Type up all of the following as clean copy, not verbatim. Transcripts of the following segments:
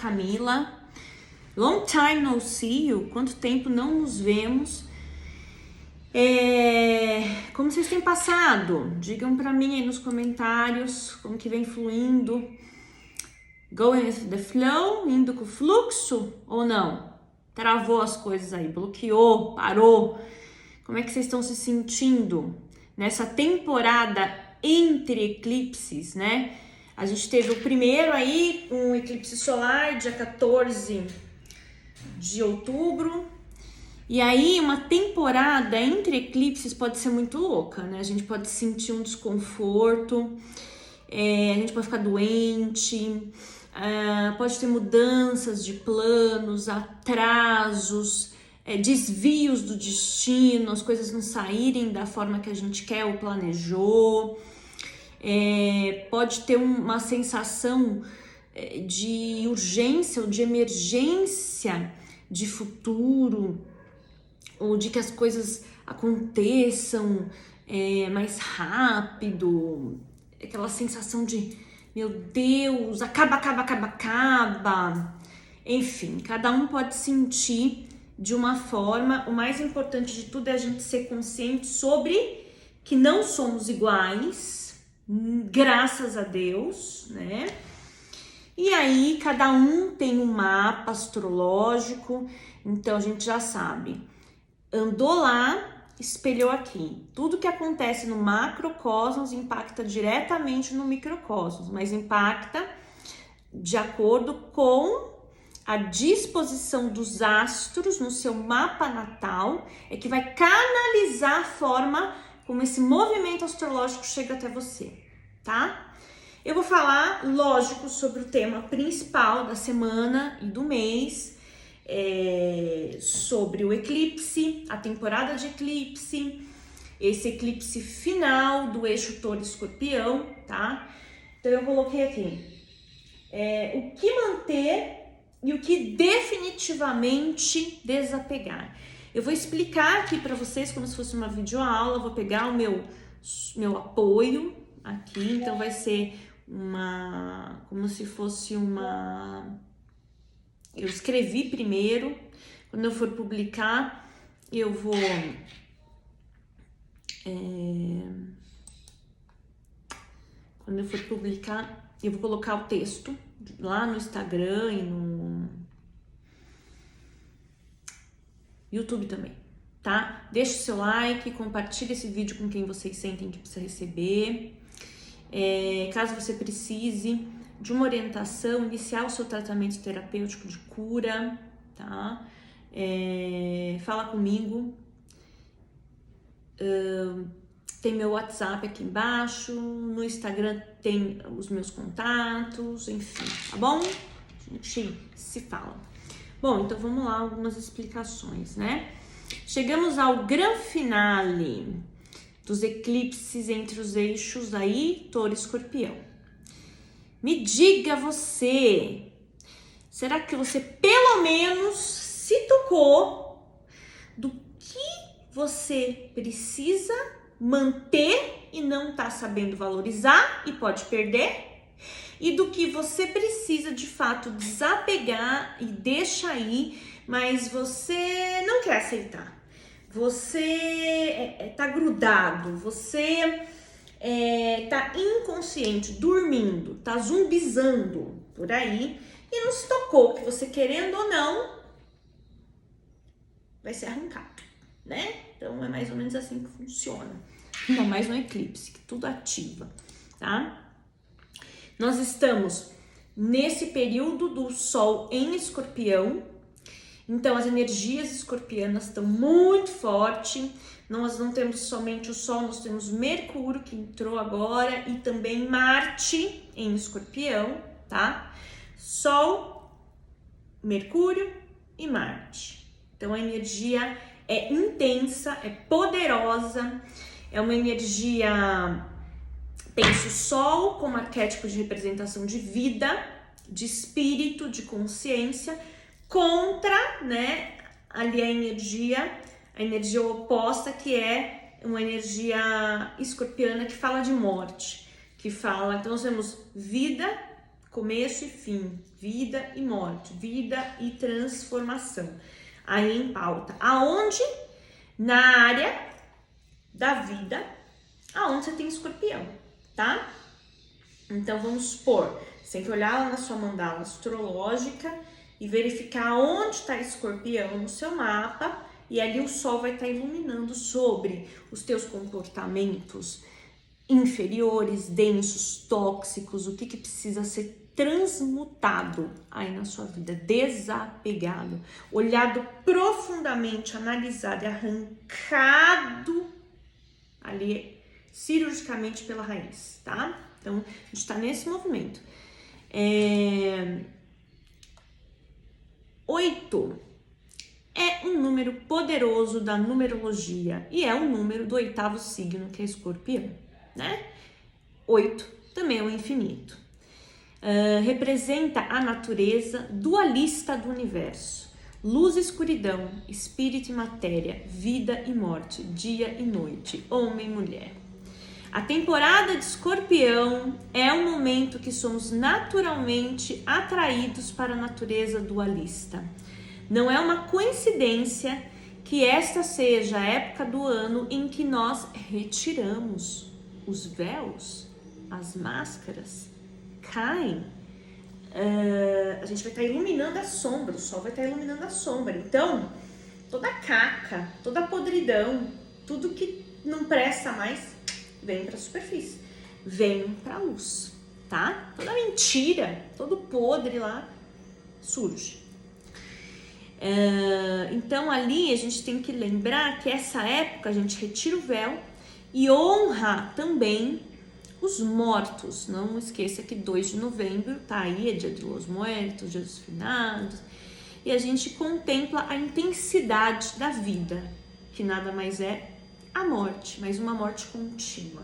Camila. Long time no see you. Quanto tempo não nos vemos? Como vocês têm passado? Digam pra mim aí nos comentários como que vem fluindo. Going with the flow, indo com o fluxo ou não? Travou as coisas aí, bloqueou, parou. Como é que vocês estão se sentindo nessa temporada entre eclipses, né? A gente teve o primeiro aí, um eclipse solar, dia 14 de outubro. E aí, uma temporada entre eclipses pode ser muito louca, né? A gente pode sentir um desconforto, a gente pode ficar doente, pode ter mudanças de planos, atrasos, desvios do destino, as coisas não saírem da forma que a gente quer ou planejou. Pode ter uma sensação de urgência ou de emergência de futuro, ou de que as coisas aconteçam mais rápido, aquela sensação de, meu Deus, acaba. Enfim, cada um pode sentir de uma forma. O mais importante de tudo é a gente ser consciente sobre que não somos iguais, graças a Deus, né? E aí, cada um tem um mapa astrológico, então a gente já sabe. Andou lá, espelhou aqui. Tudo que acontece no macrocosmos impacta diretamente no microcosmos, mas impacta de acordo com a disposição dos astros no seu mapa natal, que vai canalizar a forma como esse movimento astrológico chega até você, tá? Eu vou falar, lógico, sobre o tema principal da semana e do mês, sobre o eclipse, a temporada de eclipse, esse eclipse final do eixo Touro-Escorpião, tá? Então eu coloquei aqui o que manter e o que definitivamente desapegar. Eu vou explicar aqui para vocês como se fosse uma videoaula, vou pegar o meu apoio aqui, então vai ser como se fosse eu escrevi primeiro, quando eu for publicar, eu vou colocar o texto lá no Instagram e no YouTube também, tá? Deixa o seu like, compartilha esse vídeo com quem vocês sentem que precisa receber. Caso você precise de uma orientação, iniciar o seu tratamento terapêutico de cura, tá? Fala comigo. Tem meu WhatsApp aqui embaixo, no Instagram tem os meus contatos, enfim, tá bom? A gente se fala. Bom, então vamos lá, algumas explicações, né? Chegamos ao grande finale dos eclipses entre os eixos aí, Touro e Escorpião. Me diga você, será que você pelo menos se tocou do que você precisa manter e não tá sabendo valorizar e pode perder? E do que você precisa de fato desapegar e deixa aí, mas você não quer aceitar? Você tá grudado, você tá inconsciente, dormindo, tá zumbizando por aí e não se tocou que você, querendo ou não, vai ser arrancado, né? Então é mais ou menos assim que funciona. Ainda mais no eclipse, que tudo ativa, tá? Nós estamos nesse período do Sol em Escorpião, então as energias escorpianas estão muito fortes. Nós não temos somente o Sol, nós temos Mercúrio que entrou agora e também Marte em Escorpião, tá? Sol, Mercúrio e Marte. Então a energia é intensa, é poderosa, é uma energia. Pensa o Sol como arquétipo de representação de vida, de espírito, de consciência, contra, né, ali a energia oposta, que é uma energia escorpiana que fala de morte, que fala, então nós temos vida, começo e fim, vida e morte, vida e transformação. Aí em pauta, aonde? Na área da vida, aonde você tem escorpião, tá? Então vamos supor, você tem que olhar lá na sua mandala astrológica e verificar onde está escorpião no seu mapa, e ali o sol vai estar iluminando sobre os teus comportamentos inferiores, densos, tóxicos, o que precisa ser transmutado aí na sua vida, desapegado, olhado profundamente, analisado e arrancado ali cirurgicamente pela raiz, tá? Então, a gente tá nesse movimento. 8 é um número poderoso da numerologia e é o número do 8º signo, que é Escorpião, né? 8 também é o infinito. Representa a natureza dualista do universo. Luz e escuridão, espírito e matéria, vida e morte, dia e noite, homem e mulher. A temporada de Escorpião é um momento que somos naturalmente atraídos para a natureza dualista. Não é uma coincidência que esta seja a época do ano em que nós retiramos os véus, as máscaras, caem. A gente vai estar iluminando a sombra, o sol vai estar iluminando a sombra. Então, toda caca, toda podridão, tudo que não presta mais, vem para a superfície, vem para a luz, tá? Toda mentira, todo podre lá surge. Então ali a gente tem que lembrar que essa época a gente retira o véu e honra também os mortos. Não esqueça que 2 de novembro tá aí, é dia de Los Muertos, dia dos finados, e a gente contempla a intensidade da vida, que nada mais é a morte, mas uma morte contínua,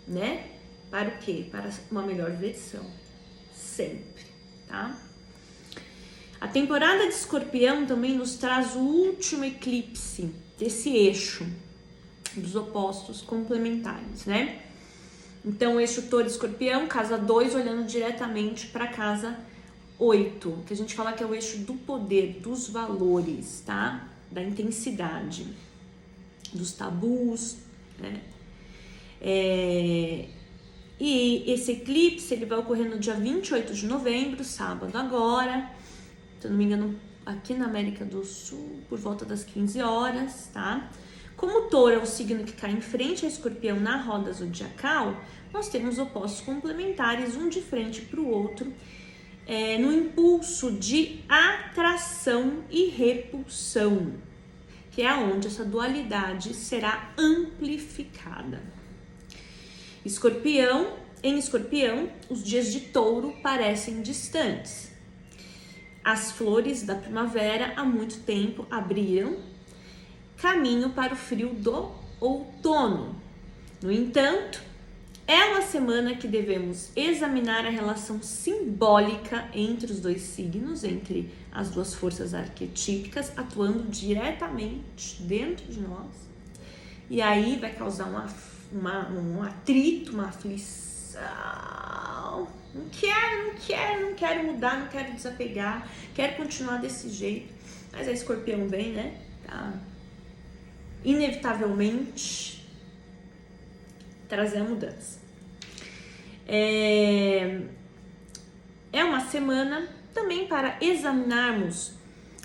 né? Para o quê? Para uma melhor versão, sempre, tá? A temporada de Escorpião também nos traz o último eclipse desse eixo dos opostos complementares, né? Então, o eixo Touro-Escorpião, casa 2, olhando diretamente para casa 8, que a gente fala que é o eixo do poder, dos valores, tá? Da intensidade, dos tabus, né? E esse eclipse, ele vai ocorrer no dia 28 de novembro, sábado agora, se eu não me engano, aqui na América do Sul, por volta das 15 horas, tá? Como o Touro é o signo que cai em frente a Escorpião na roda zodiacal, nós temos opostos complementares, um de frente para o outro, no impulso de atração e repulsão, que é onde essa dualidade será amplificada. Em Escorpião, os dias de Touro parecem distantes. As flores da primavera há muito tempo abriram caminho para o frio do outono. No entanto, é uma semana que devemos examinar a relação simbólica entre os dois signos, entre as duas forças arquetípicas, atuando diretamente dentro de nós. E aí vai causar um atrito, uma aflição. Não quero mudar, não quero desapegar, quero continuar desse jeito. Mas a Escorpião vem, né? Tá inevitavelmente trazer a mudança. É uma semana também para examinarmos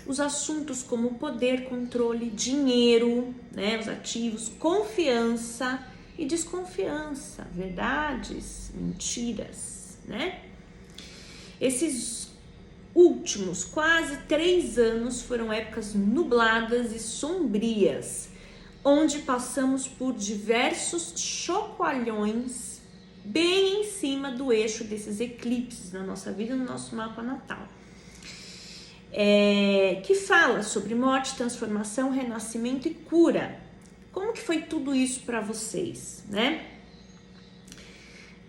os assuntos como poder, controle, dinheiro, né, os ativos, confiança e desconfiança, verdades, mentiras, né? Esses últimos quase 3 anos foram épocas nubladas e sombrias, onde passamos por diversos chocalhões bem em cima do eixo desses eclipses na nossa vida, no nosso mapa natal. Que fala sobre morte, transformação, renascimento e cura. Como que foi tudo isso para vocês, né?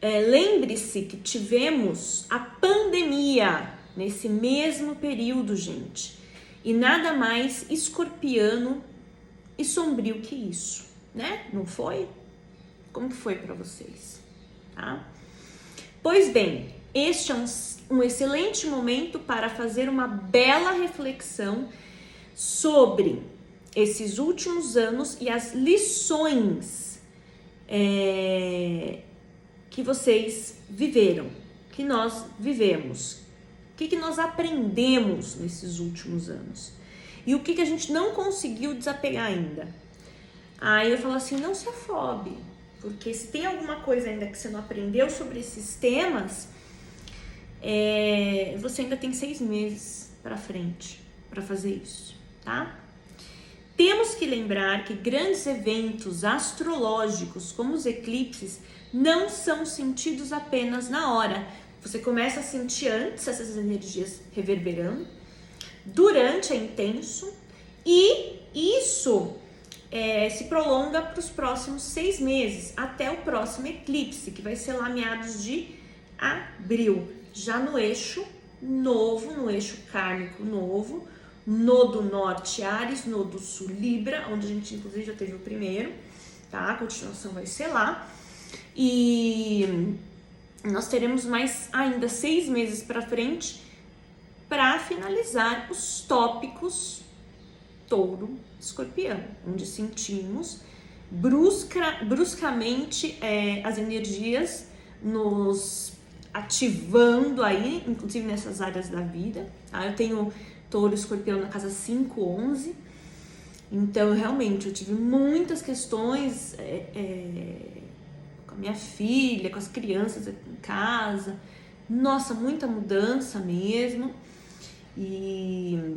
Lembre-se que tivemos a pandemia nesse mesmo período, gente. E nada mais escorpiano e sombrio que isso, né? Não foi? Como que foi para vocês? Tá? Pois bem, este é um excelente momento para fazer uma bela reflexão sobre esses últimos anos e as lições que vocês viveram, que nós vivemos. O que nós aprendemos nesses últimos anos? E o que a gente não conseguiu desapegar ainda? Aí eu falo assim, não se afobe, porque se tem alguma coisa ainda que você não aprendeu sobre esses temas, você ainda tem 6 meses para frente para fazer isso, tá? Temos que lembrar que grandes eventos astrológicos, como os eclipses, não são sentidos apenas na hora. Você começa a sentir antes essas energias reverberando, durante é intenso, e isso se prolonga para os próximos 6 meses, até o próximo eclipse, que vai ser lá meados de abril, já no eixo novo, no eixo kármico novo, nodo norte Áries, nodo sul Libra, onde a gente inclusive já teve o primeiro, tá? A continuação vai ser lá. E nós teremos mais ainda 6 meses para frente para finalizar os tópicos Touro, Escorpião, onde sentimos bruscamente as energias nos ativando aí, inclusive nessas áreas da vida, tá? Eu tenho Touro, Escorpião na casa 5, 11, então realmente eu tive muitas questões com a minha filha, com as crianças aqui em casa, nossa, muita mudança mesmo, e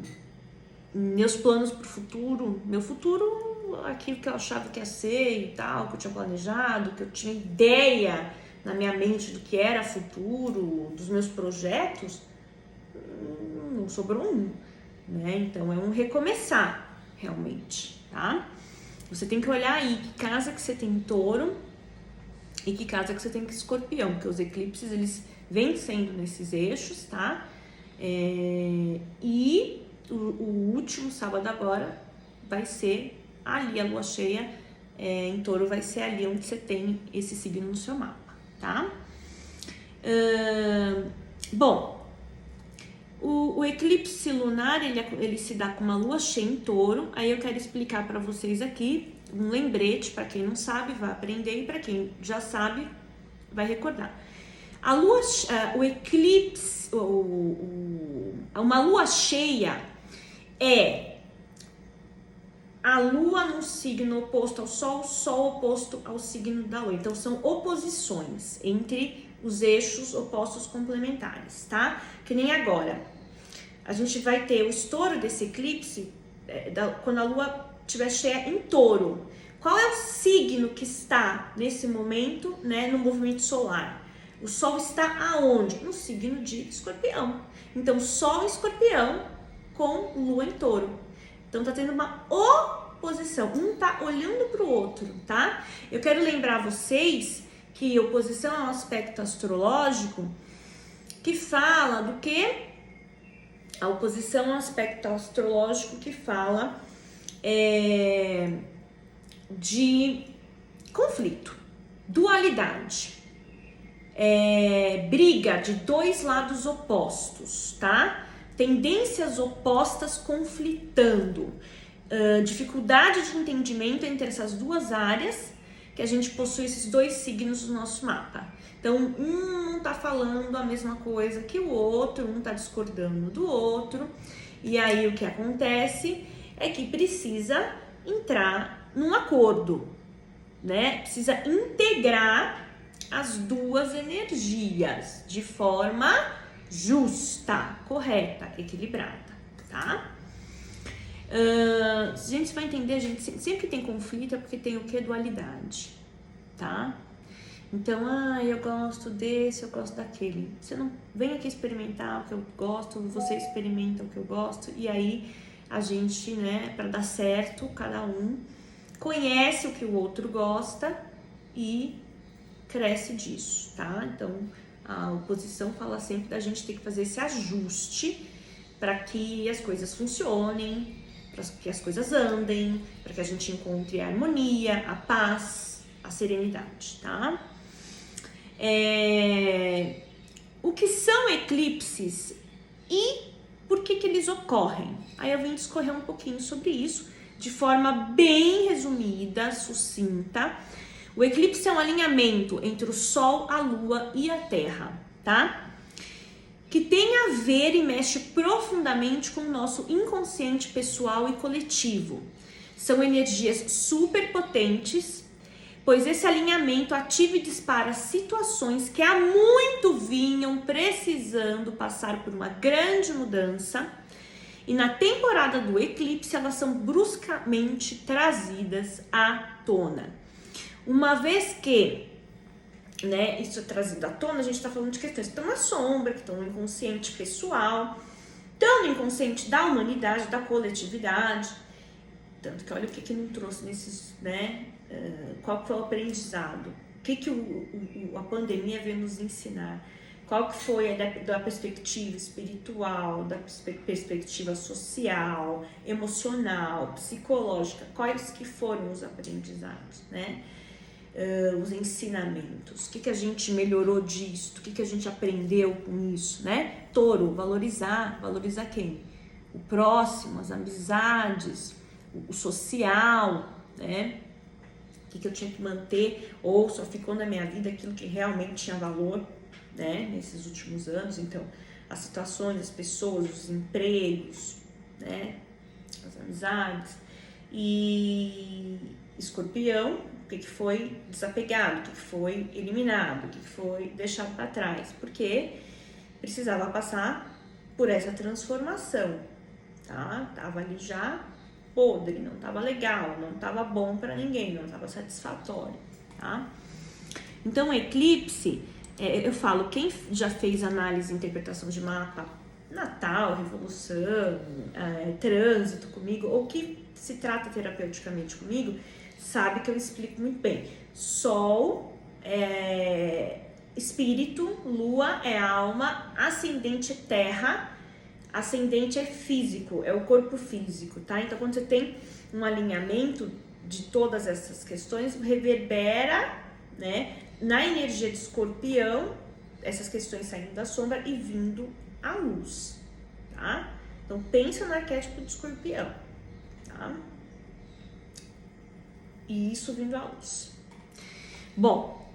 meus planos para o futuro, meu futuro, aquilo que eu achava que ia ser e tal, que eu tinha planejado, que eu tinha ideia na minha mente do que era futuro, dos meus projetos, não sobrou um, né? Então é um recomeçar, realmente, tá? Você tem que olhar aí que casa que você tem Touro e que casa que você tem Escorpião, porque os eclipses, eles vêm sendo nesses eixos, tá? E o último sábado agora vai ser ali, a lua cheia em Touro vai ser ali onde você tem esse signo no seu mapa, tá? Bom, o eclipse lunar, ele se dá com uma lua cheia em Touro. Aí eu quero explicar para vocês aqui um lembrete, para quem não sabe vai aprender, e para quem já sabe vai recordar. A lua, o eclipse, uma lua cheia é a lua no signo oposto ao sol, sol oposto ao signo da lua. Então são oposições entre os eixos opostos complementares, tá? Que nem agora. A gente vai ter o estouro desse eclipse quando a lua estiver cheia em Touro. Qual é o signo que está nesse momento, né, no movimento solar? O sol está aonde? No signo de Escorpião. Então, sol em Escorpião com lua em Touro. Então, tá tendo uma oposição. Um tá olhando pro outro, tá? Eu quero lembrar vocês que oposição é um aspecto astrológico que fala do quê? A oposição é um aspecto astrológico que fala de conflito, dualidade, briga de dois lados opostos, tá? Tendências opostas conflitando, dificuldade de entendimento entre essas duas áreas que a gente possui, esses dois signos do nosso mapa. Então, um não tá falando a mesma coisa que o outro, um tá discordando do outro, e aí o que acontece é que precisa entrar num acordo, né? Precisa integrar as duas energias de forma justa, correta, equilibrada, tá? A gente vai entender, a gente sempre que tem conflito é porque tem o que? Dualidade, tá? Então, eu gosto desse, eu gosto daquele. Você não vem aqui experimentar o que eu gosto, você experimenta o que eu gosto, e aí a gente, né, para dar certo, cada um conhece o que o outro gosta e cresce disso, tá? Então, a oposição fala sempre da gente ter que fazer esse ajuste para que as coisas funcionem, para que as coisas andem, para que a gente encontre a harmonia, a paz, a serenidade, tá? o que são eclipses e por que eles ocorrem? Aí eu vim discorrer um pouquinho sobre isso, de forma bem resumida, sucinta. O eclipse é um alinhamento entre o Sol, a Lua e a Terra, tá? Que tem a ver e mexe profundamente com o nosso inconsciente pessoal e coletivo. São energias super potentes, pois esse alinhamento ativa e dispara situações que há muito vinham precisando passar por uma grande mudança. E na temporada do eclipse, elas são bruscamente trazidas à tona. Uma vez que, né, isso é trazido à tona, a gente está falando de questões que estão na sombra, que estão no inconsciente pessoal, estão no inconsciente da humanidade, da coletividade. Tanto que olha o que não trouxe nesses, né? Qual foi o aprendizado? O que a pandemia veio nos ensinar? Qual que foi da perspectiva espiritual, da perspectiva social, emocional, psicológica? Quais que foram os aprendizados, né? Os ensinamentos? O que a gente melhorou disso? O que a gente aprendeu com isso, né? Touro, valorizar quem? O próximo, as amizades, o social, né? O que eu tinha que manter, ou só ficou na minha vida aquilo que realmente tinha valor, né, nesses últimos anos. Então, as situações, as pessoas, os empregos, né, as amizades. E Escorpião, o que foi desapegado, o que foi eliminado, o que foi deixado para trás, porque precisava passar por essa transformação, tá? Tava ali já podre, não tava legal, não tava bom para ninguém, não tava satisfatório, tá? Então, o eclipse, eu falo, quem já fez análise e interpretação de mapa, Natal, Revolução, trânsito comigo, ou que se trata terapeuticamente comigo, sabe que eu explico muito bem. Sol é espírito, Lua é alma, ascendente é terra, ascendente é físico, é o corpo físico, tá? Então, quando você tem um alinhamento de todas essas questões, reverbera, né, na energia de Escorpião, essas questões saindo da sombra e vindo à luz, tá? Então, pensa no arquétipo de Escorpião, tá? E isso vindo à luz. Bom,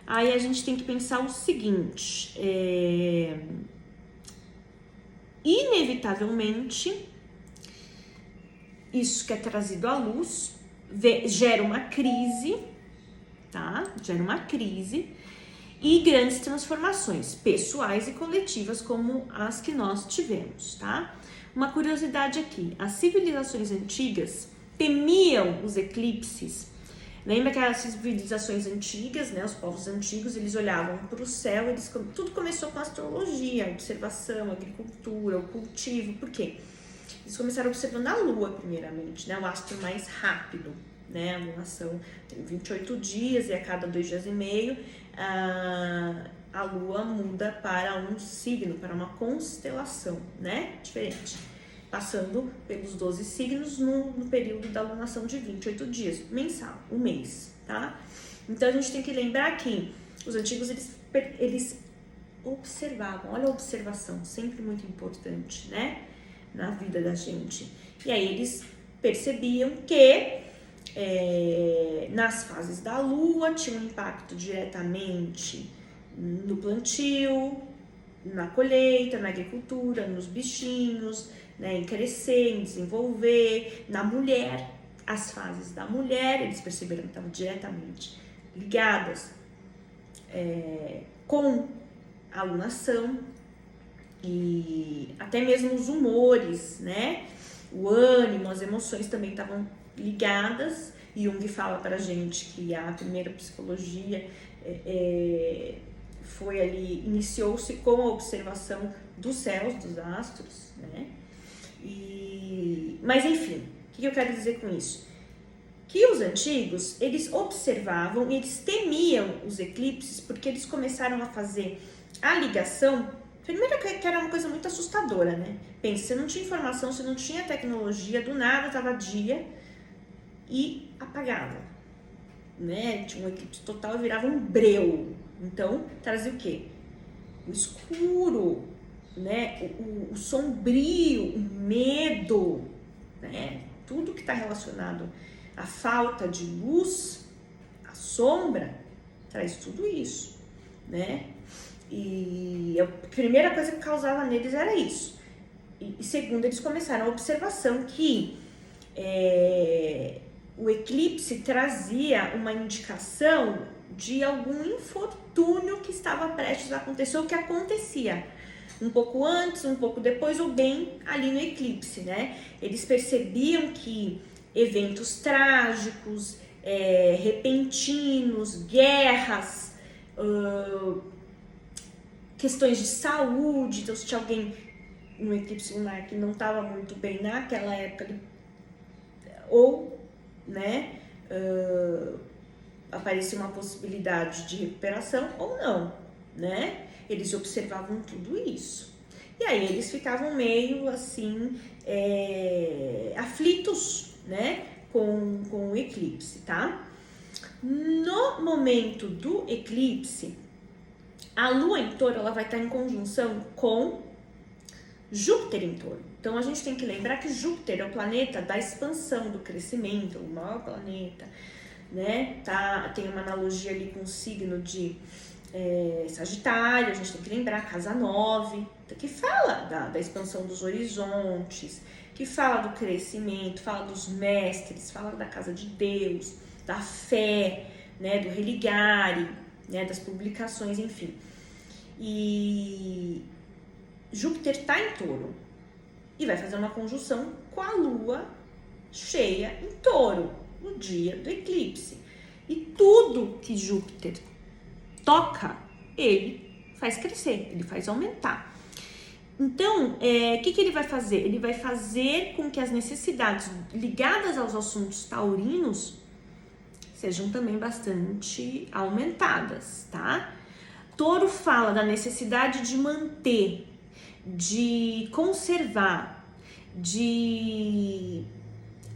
aí a gente tem que pensar o seguinte, inevitavelmente, isso que é trazido à luz gera uma crise, tá? Gera uma crise e grandes transformações pessoais e coletivas como as que nós tivemos, tá? Uma curiosidade aqui, as civilizações antigas temiam os eclipses. Lembra que as civilizações antigas, né, os povos antigos, eles olhavam para o céu, tudo começou com a astrologia, a observação, a agricultura, o cultivo. Por quê? Eles começaram observando a lua primeiramente, né, o astro mais rápido, né, a lunação tem 28 dias e a cada 2 dias e meio a lua muda para um signo, para uma constelação, né, diferente. Passando pelos 12 signos no período da lunação de 28 dias, mensal, um mês, tá? Então, a gente tem que lembrar que os antigos, eles observavam, olha a observação, sempre muito importante, né? Na vida da gente. E aí, eles percebiam que nas fases da lua tinha um impacto diretamente no plantio, na colheita, na agricultura, nos bichinhos, né, em crescer, em desenvolver, na mulher. As fases da mulher, eles perceberam que estavam diretamente ligadas com a alunação e até mesmo os humores, né? O ânimo, as emoções também estavam ligadas. Jung fala pra gente que a primeira psicologia foi ali, iniciou-se com a observação dos céus, dos astros, né? Mas enfim, o que eu quero dizer com isso? Que os antigos, eles observavam e eles temiam os eclipses porque eles começaram a fazer a ligação. Primeiro que era uma coisa muito assustadora, né? Pensa, você não tinha informação, você não tinha tecnologia, do nada tava dia e apagava, né? Tinha um eclipse total e virava um breu. Então, trazia o quê? o escuro, né? O sombrio, o medo, né? Tudo que está relacionado à falta de luz, à sombra, traz tudo isso, né? E a primeira coisa que causava neles era isso. E segundo, eles começaram a observação que o eclipse trazia uma indicação de algum infortúnio que estava prestes a acontecer, ou que acontecia um pouco antes, um pouco depois, ou bem ali no eclipse, né? Eles percebiam que eventos trágicos, repentinos, guerras, questões de saúde, então se tinha alguém no eclipse lunar que não estava muito bem naquela época, ou, né, aparecia uma possibilidade de recuperação ou não, né? Eles observavam tudo isso. E aí eles ficavam meio assim, aflitos, né, com o eclipse, tá? No momento do eclipse, a Lua em Touro, ela vai estar em conjunção com Júpiter em Touro. Então a gente tem que lembrar que Júpiter é o planeta da expansão, do crescimento, o maior planeta, né? Tem uma analogia ali com o signo de Sagitário, a gente tem que lembrar, casa 9, que fala da expansão dos horizontes, que fala do crescimento, fala dos mestres, fala da casa de Deus, da fé, né? Do religare, né? Das publicações, enfim. E Júpiter está em Touro e vai fazer uma conjunção com a Lua cheia em Touro no dia do eclipse. E tudo que Júpiter toca, ele faz crescer, ele faz aumentar. Então, o que ele vai fazer? Ele vai fazer com que as necessidades ligadas aos assuntos taurinos sejam também bastante aumentadas, tá? Touro fala da necessidade de manter, de conservar, de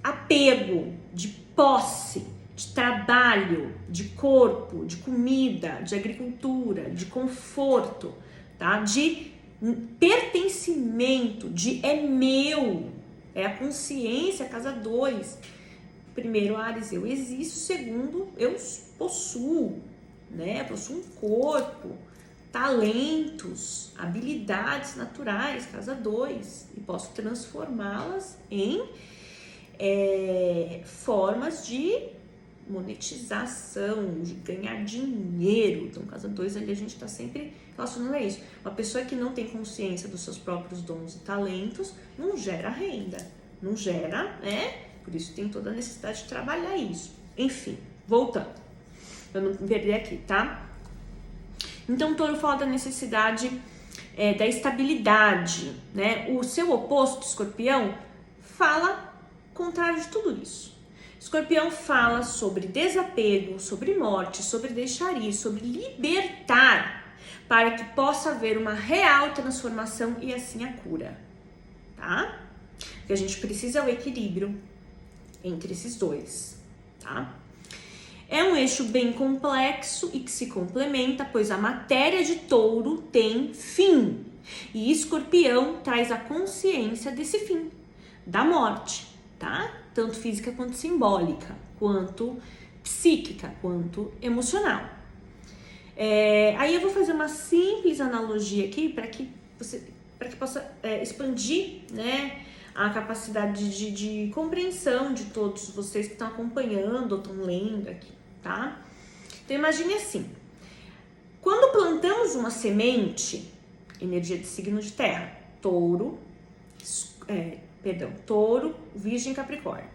apego, de posse, de trabalho, de corpo, de comida, de agricultura, de conforto, tá? De pertencimento, de é meu, é a consciência, a casa 2. Primeiro, Áries, eu existo. Segundo, eu possuo, né? Eu possuo um corpo, talentos, habilidades naturais, casa 2, e posso transformá-las em formas de monetização, de ganhar dinheiro. Então, casa 2 ali a gente está sempre relacionando a isso. Uma pessoa que não tem consciência dos seus próprios dons e talentos não gera renda, não gera, né? Por isso tem toda a necessidade de trabalhar isso. Enfim, voltando, pra eu não me perder aqui, tá? Então, Touro fala da necessidade da estabilidade, né? O seu oposto, Escorpião, fala contrário de tudo isso. Escorpião fala sobre desapego, sobre morte, sobre deixar ir, sobre libertar, para que possa haver uma real transformação e assim a cura, tá? Porque a gente precisa o equilíbrio entre esses dois, tá? É um eixo bem complexo e que se complementa, pois a matéria de Touro tem fim. E Escorpião traz a consciência desse fim, da morte, tá? Tanto física quanto simbólica, quanto psíquica, quanto emocional. Aí eu vou fazer uma simples analogia aqui para que possa expandir, né, a capacidade de compreensão de todos vocês que estão acompanhando ou estão lendo aqui, tá? Então imagine assim, quando plantamos uma semente, energia de signo de terra, Touro, Virgem, Capricórnio.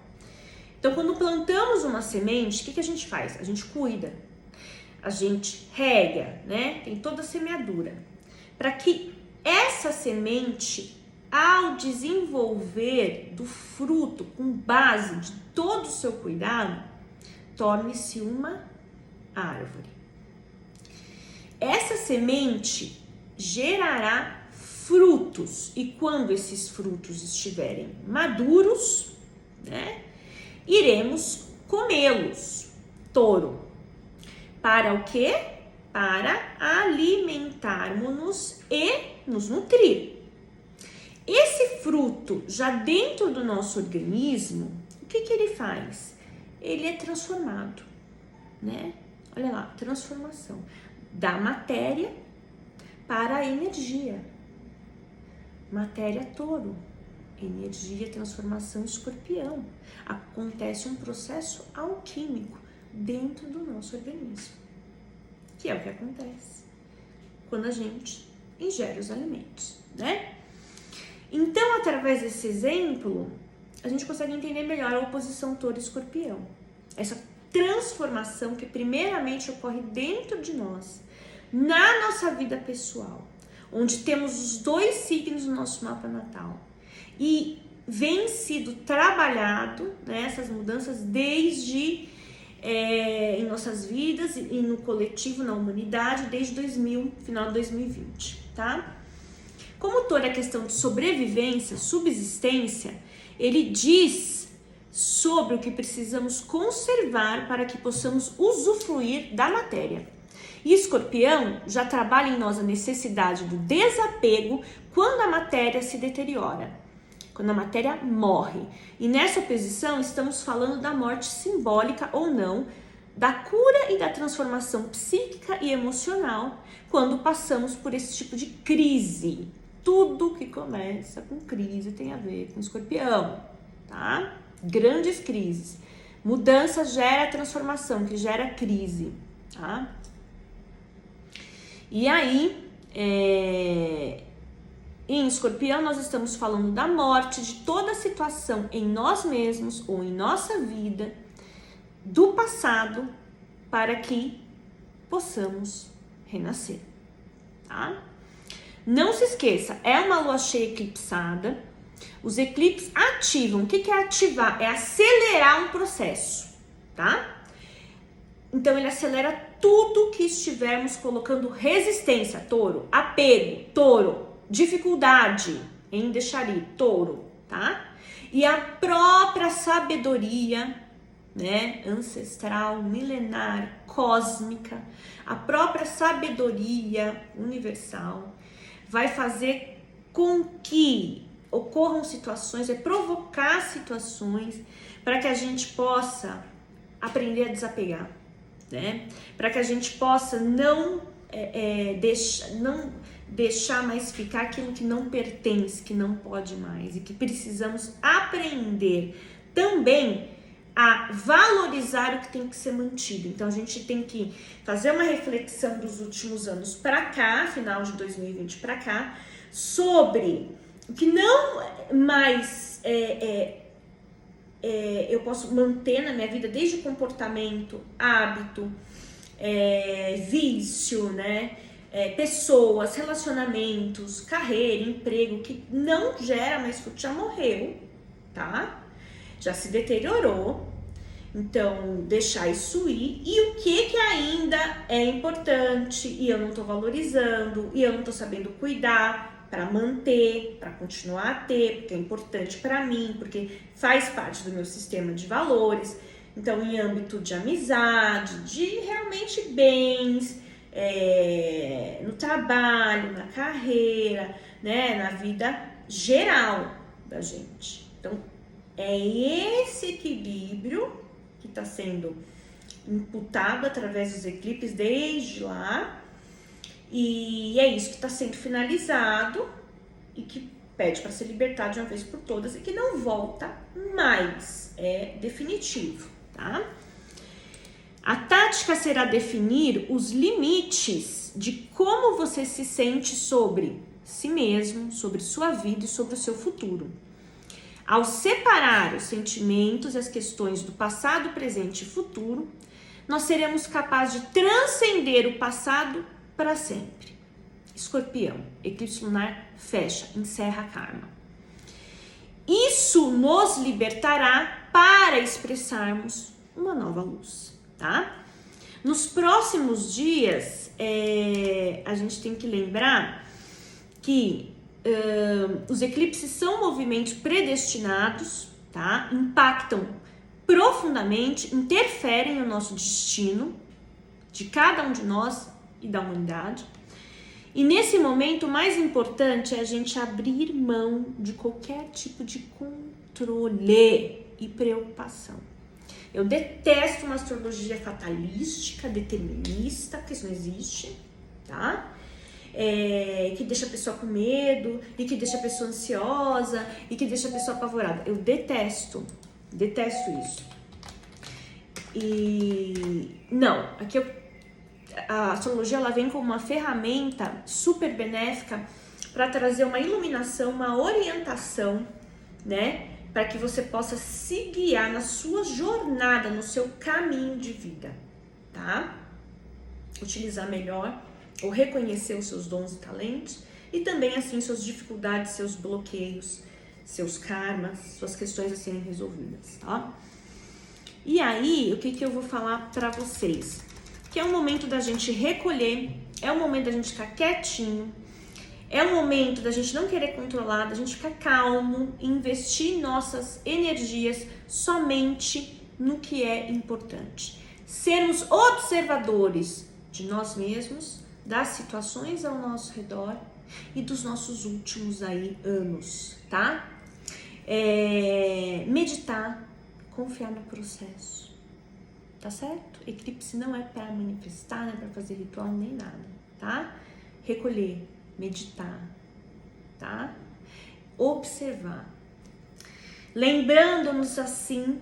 Então quando plantamos uma semente, o que a gente faz? A gente cuida, a gente rega, né? Tem toda a semeadura, para que essa semente, ao desenvolver do fruto com base de todo o seu cuidado, torne-se uma árvore. Essa semente gerará frutos e quando esses frutos estiverem maduros, né, iremos comê-los. Touro. Para o quê? para alimentarmos-nos e nos nutrir. Esse fruto, já dentro do nosso organismo, o que ele faz? Ele é transformado, né? Olha lá, transformação da matéria para a energia. Matéria touro, energia, transformação escorpião. Acontece um processo alquímico dentro do nosso organismo, que é o que acontece quando a gente ingere os alimentos, né? Então, através desse exemplo, a gente consegue entender melhor a oposição touro e escorpião. Essa transformação que primeiramente ocorre dentro de nós, na nossa vida pessoal, onde temos os dois signos no nosso mapa natal e vem sido trabalhado, né, essas mudanças desde em nossas vidas e no coletivo, na humanidade, desde final de 2020, tá? Como toda a questão de sobrevivência, subsistência, ele diz sobre o que precisamos conservar para que possamos usufruir da matéria. E Escorpião já trabalha em nós a necessidade do desapego quando a matéria se deteriora, quando a matéria morre. E nessa posição estamos falando da morte simbólica ou não, da cura e da transformação psíquica e emocional quando passamos por esse tipo de crise. Tudo que começa com crise tem a ver com Escorpião, tá? Grandes crises. Mudança gera transformação, que gera crise, tá? E aí, em Escorpião, nós estamos falando da morte, de toda situação em nós mesmos ou em nossa vida, do passado, para que possamos renascer, tá? Não se esqueça, é uma lua cheia eclipsada. Os eclipses ativam. O que é ativar? É acelerar um processo, tá? Então, ele acelera tudo que estivermos colocando resistência, touro, apego, touro, dificuldade em deixar ir, touro, tá? E a própria sabedoria, né, ancestral, milenar, cósmica, a própria sabedoria universal vai fazer com que ocorram situações, vai provocar situações para que a gente possa aprender a desapegar, né? Para que a gente possa não deixar mais ficar aquilo que não pertence, que não pode mais, e que precisamos aprender também a valorizar o que tem que ser mantido. Então a gente tem que fazer uma reflexão dos últimos anos para cá, final de 2020 para cá, sobre o que não mais eu posso manter na minha vida, desde comportamento, hábito, vício, né? Pessoas, relacionamentos, carreira, emprego, que não gera mais fruto, já morreu, tá? Já se deteriorou. Então, deixar isso ir. E o que ainda é importante e eu não tô valorizando e eu não tô sabendo cuidar para manter, para continuar a ter, porque é importante para mim, porque faz parte do meu sistema de valores. Então, em âmbito de amizade, de realmente bens, no trabalho, na carreira, né, na vida geral da gente. Então, é esse equilíbrio que está sendo imputado através dos eclipses desde lá, e é isso que está sendo finalizado e que pede para ser libertado de uma vez por todas e que não volta mais, é definitivo, tá? A tática será definir os limites de como você se sente sobre si mesmo, sobre sua vida e sobre o seu futuro. Ao separar os sentimentos e as questões do passado, presente e futuro, nós seremos capazes de transcender o passado para sempre. Escorpião, eclipse lunar, fecha, encerra a karma. Isso nos libertará para expressarmos uma nova luz, tá? Nos próximos dias, a gente tem que lembrar que os eclipses são movimentos predestinados, tá? Impactam profundamente, interferem no nosso destino, de cada um de nós, e da humanidade. E nesse momento, o mais importante é a gente abrir mão de qualquer tipo de controle e preocupação. Eu detesto uma astrologia fatalística, determinista, porque isso não existe, tá? Que deixa a pessoa com medo, e que deixa a pessoa ansiosa, e que deixa a pessoa apavorada. Eu detesto isso. E não, aqui a astrologia ela vem como uma ferramenta super benéfica para trazer uma iluminação, uma orientação, né? Para que você possa se guiar na sua jornada, no seu caminho de vida, tá? Utilizar melhor ou reconhecer os seus dons e talentos e também, assim, suas dificuldades, seus bloqueios, seus karmas, suas questões a serem resolvidas, tá? E aí, o que eu vou falar para vocês? Que é um momento da gente recolher, é um momento da gente ficar quietinho, é um momento da gente não querer controlar, da gente ficar calmo, investir nossas energias somente no que é importante. Sermos observadores de nós mesmos, das situações ao nosso redor e dos nossos últimos aí anos, tá? Meditar, confiar no processo, tá certo? Eclipse não é para manifestar, não é para fazer ritual nem nada, tá? Recolher, meditar, tá? Observar. Lembrando-nos assim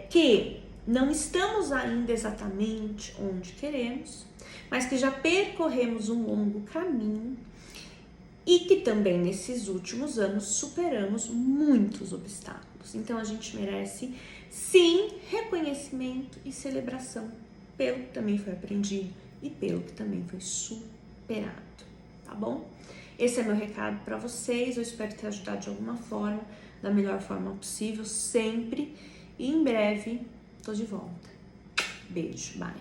que não estamos ainda exatamente onde queremos, mas que já percorremos um longo caminho e que também nesses últimos anos superamos muitos obstáculos. Então a gente merece sim reconhecimento e celebração pelo que também foi aprendido e pelo que também foi superado, tá bom? Esse é meu recado para vocês, eu espero ter ajudado de alguma forma, da melhor forma possível, sempre, e em breve tô de volta. Beijo, bye!